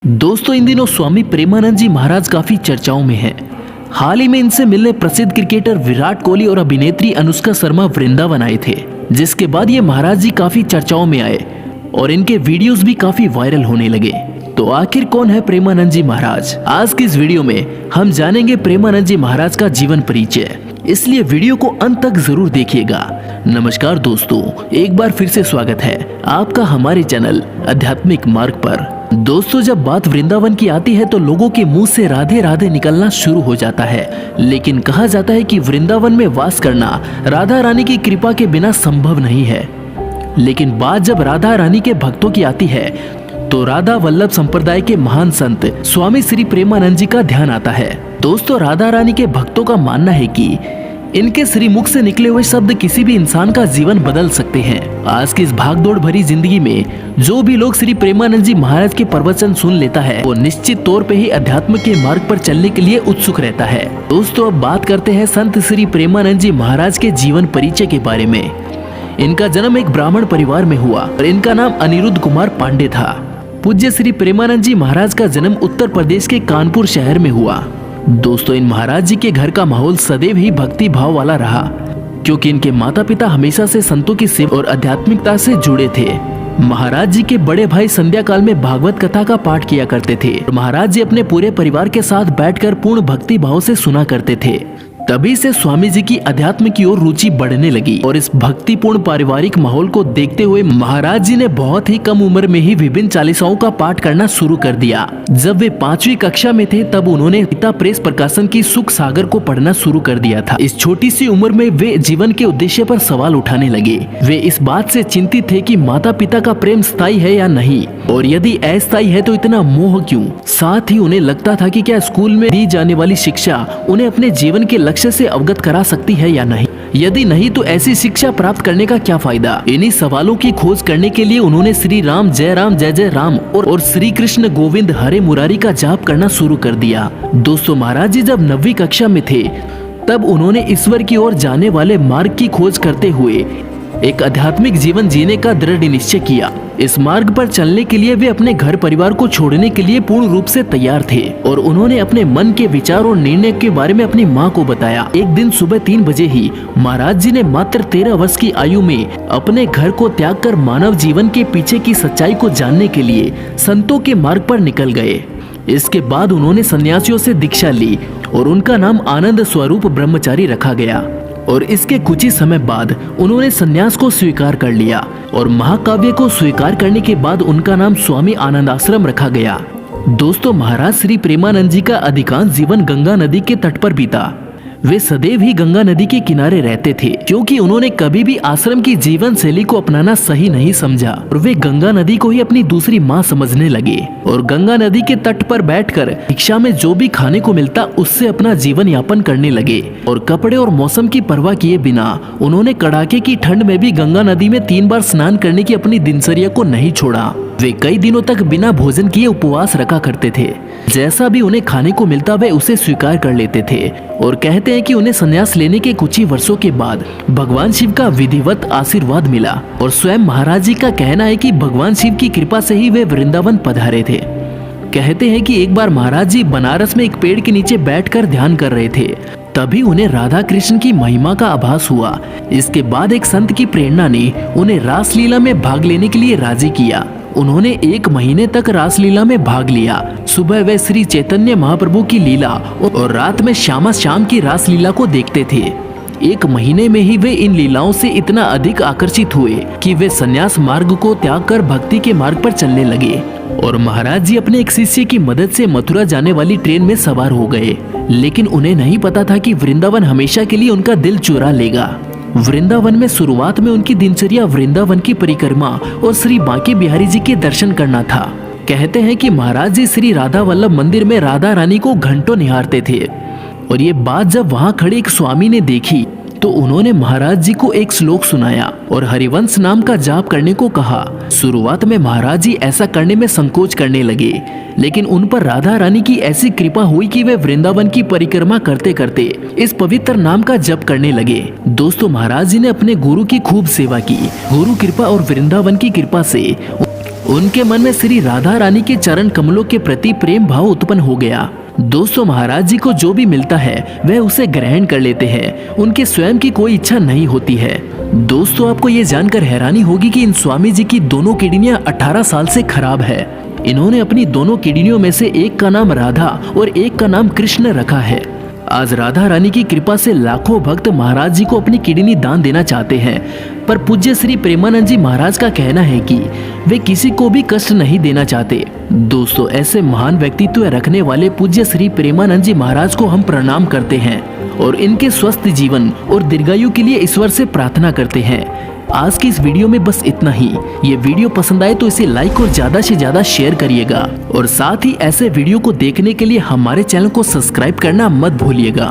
दोस्तों, इन दिनों स्वामी प्रेमानंद जी महाराज काफी चर्चाओं में हैं। हाल ही में इनसे मिलने प्रसिद्ध क्रिकेटर विराट कोहली और अभिनेत्री अनुष्का शर्मा वृंदावन आए थे, जिसके बाद ये महाराज जी काफी चर्चाओं में आए और इनके वीडियोस भी काफी वायरल होने लगे। तो आखिर कौन है प्रेमानंद जी महाराज? आज की इस वीडियो में हम जानेंगे प्रेमानंद जी महाराज का जीवन परिचय, इसलिए वीडियो को अंत तक जरूर देखिएगा। नमस्कार दोस्तों, एक बार फिर से स्वागत है आपका हमारे चैनल आध्यात्मिक मार्ग पर। दोस्तों, जब बात वृंदावन की आती है तो लोगों के मुंह से राधे राधे निकलना शुरू हो जाता है, लेकिन कहा जाता है कि वृंदावन में वास करना राधा रानी की कृपा के बिना संभव नहीं है। लेकिन बात जब राधा रानी के भक्तों की आती है तो राधा वल्लभ संप्रदाय के महान संत स्वामी श्री प्रेमानंद जी का ध्यान आता है। दोस्तों, राधा रानी के भक्तों का मानना है कि इनके श्रीमुख से निकले हुए शब्द किसी भी इंसान का जीवन बदल सकते हैं। आज की इस भागदौड़ भरी जिंदगी में जो भी लोग श्री प्रेमानंद जी महाराज के प्रवचन सुन लेता है वो निश्चित तौर पे ही अध्यात्म के मार्ग पर चलने के लिए उत्सुक रहता है। दोस्तों, अब बात करते हैं संत श्री प्रेमानंद जी महाराज के जीवन परिचय के बारे में। इनका जन्म एक ब्राह्मण परिवार में हुआ और इनका नाम अनिरुद्ध कुमार पांडे था। पूज्य श्री प्रेमानंद जी महाराज का जन्म उत्तर प्रदेश के कानपुर शहर में हुआ। दोस्तों, इन महाराज जी के घर का माहौल सदैव ही भक्ति भाव वाला रहा, क्योंकि इनके माता पिता हमेशा से संतों की सेवा और आध्यात्मिकता से जुड़े थे। महाराज जी के बड़े भाई संध्या काल में भागवत कथा का पाठ किया करते थे। महाराज जी अपने पूरे परिवार के साथ बैठकर पूर्ण भक्ति भाव से सुना करते थे। तभी से स्वामी जी की अध्यात्म की ओर रुचि बढ़ने लगी और इस भक्तिपूर्ण पारिवारिक माहौल को देखते हुए महाराज जी ने बहुत ही कम उम्र में ही विभिन्न चालीसाओं का पाठ करना शुरू कर दिया। जब वे 5वीं कक्षा में थे तब उन्होंने पिता प्रेस प्रकाशन की सुख सागर को पढ़ना शुरू कर दिया था। इस छोटी सी उम्र में वे जीवन के उद्देश्य पर सवाल उठाने लगे। वे इस बात से चिंतित थे कि माता पिता का प्रेम स्थायी है या नहीं, और यदि अस्थायी है तो इतना मोह क्यों। साथ ही उन्हें लगता था कि क्या स्कूल में दी जाने वाली शिक्षा उन्हें अपने जीवन के लक्ष्य से अवगत करा सकती है या नहीं। यदि नहीं तो ऐसी शिक्षा प्राप्त करने का क्या फायदा। इन्हीं सवालों की खोज करने के लिए उन्होंने श्री राम जय जय राम और श्री कृष्ण गोविंद हरे मुरारी का जाप करना शुरू कर दिया। दोस्तों, महाराज जी जब 9वीं कक्षा में थे तब उन्होंने ईश्वर की ओर जाने वाले मार्ग की खोज करते हुए एक आध्यात्मिक जीवन जीने का दृढ़ निश्चय किया। इस मार्ग पर चलने के लिए वे अपने घर परिवार को छोड़ने के लिए पूर्ण रूप से तैयार थे और उन्होंने अपने मन के विचार और निर्णय के बारे में अपनी मां को बताया। एक दिन सुबह 3 बजे ही महाराज जी ने मात्र 13 वर्ष की आयु में अपने घर को त्याग कर मानव जीवन के पीछे की सच्चाई को जानने के लिए संतों के मार्ग पर निकल गए। इसके बाद उन्होंने सन्यासियों से दीक्षा ली और उनका नाम आनंद स्वरूप ब्रह्मचारी रखा गया। और इसके कुछ ही समय बाद उन्होंने सन्यास को स्वीकार कर लिया और महाकाव्य को स्वीकार करने के बाद उनका नाम स्वामी आनंद आश्रम रखा गया। दोस्तों, महाराज श्री प्रेमानंद जी का अधिकांश जीवन गंगा नदी के तट पर बीता। वे सदैव ही गंगा नदी के किनारे रहते थे, क्योंकि उन्होंने कभी भी आश्रम की जीवन शैली को अपनाना सही नहीं समझा और वे गंगा नदी को ही अपनी दूसरी माँ समझने लगे और गंगा नदी के तट पर बैठकर भिक्षा में जो भी खाने को मिलता उससे अपना जीवन यापन करने लगे। और कपड़े और मौसम की परवाह किए बिना उन्होंने कड़ाके की ठंड में भी गंगा नदी में 3 बार स्नान करने की अपनी दिनचर्या को नहीं छोड़ा। वे कई दिनों तक बिना भोजन किए उपवास रखा करते थे। जैसा भी उन्हें खाने को मिलता वे उसे स्वीकार कर लेते थे और कहते हैं कि उन्हें संन्यास लेने के कुछ ही वर्षों के बाद भगवान शिव का विधिवत आशीर्वाद मिला और स्वयं महाराज जी का कहना है कि भगवान शिव की कृपा से ही वे वृंदावन पधारे थे। कहते हैं कि एक बार महाराज जी बनारस में एक पेड़ के नीचे बैठकर ध्यान कर रहे थे, तभी उन्हें राधा कृष्ण की महिमा का आभास हुआ। इसके बाद एक संत की प्रेरणा ने उन्हें रासलीला में भाग लेने के लिए राजी किया। उन्होंने 1 महीने तक रासलीला में भाग लिया। सुबह वे श्री चैतन्य महाप्रभु की लीला और रात में श्यामा श्याम की रासलीला को देखते थे। 1 महीने में ही वे इन लीलाओं से इतना अधिक आकर्षित हुए कि वे संन्यास मार्ग को त्याग कर भक्ति के मार्ग पर चलने लगे और महाराज जी अपने एक शिष्य की मदद से मथुरा जाने वाली ट्रेन में सवार हो गए। लेकिन उन्हें नहीं पता था कि वृंदावन हमेशा के लिए उनका दिल चुरा लेगा। वृंदावन में शुरुआत में उनकी दिनचर्या वृंदावन की परिक्रमा और श्री बांके बिहारी जी के दर्शन करना था। कहते हैं कि महाराज जी श्री राधा वल्लभ मंदिर में राधा रानी को घंटों निहारते थे और ये बात जब वहां खड़े एक स्वामी ने देखी तो उन्होंने महाराज जी को एक श्लोक सुनाया और हरिवंश नाम का जाप करने को कहा। शुरुआत में महाराज जी ऐसा करने में संकोच करने लगे, लेकिन उन पर राधा रानी की ऐसी कृपा हुई कि वे वृंदावन की परिक्रमा करते करते इस पवित्र नाम का जप करने लगे। दोस्तों, महाराज जी ने अपने गुरु की खूब सेवा की। गुरु कृपा और वृंदावन की कृपा से उनके मन में श्री राधा रानी के चरण कमलों के प्रति प्रेम भाव उत्पन्न हो गया। दोस्तों, महाराज जी को जो भी मिलता है वह उसे ग्रहण कर लेते हैं, उनके स्वयं की कोई इच्छा नहीं होती है। दोस्तों, आपको ये जानकर हैरानी होगी कि इन स्वामी जी की दोनों किडनियां 18 साल से खराब है। इन्होंने अपनी दोनों किडनियों में से एक का नाम राधा और एक का नाम कृष्ण रखा है। आज राधा रानी की कृपा से लाखों भक्त महाराज जी को अपनी किडनी दान देना चाहते हैं, पर पूज्य श्री प्रेमानंद जी महाराज का कहना है कि वे किसी को भी कष्ट नहीं देना चाहते। दोस्तों, ऐसे महान व्यक्तित्व रखने वाले पूज्य श्री प्रेमानंद जी महाराज को हम प्रणाम करते हैं और इनके स्वस्थ जीवन और दीर्घायु के लिए ईश्वर से प्रार्थना करते हैं। आज की इस वीडियो में बस इतना ही। ये वीडियो पसंद आए तो इसे लाइक और ज्यादा से ज्यादा शेयर करिएगा और साथ ही ऐसे वीडियो को देखने के लिए हमारे चैनल को सब्सक्राइब करना मत भूलिएगा।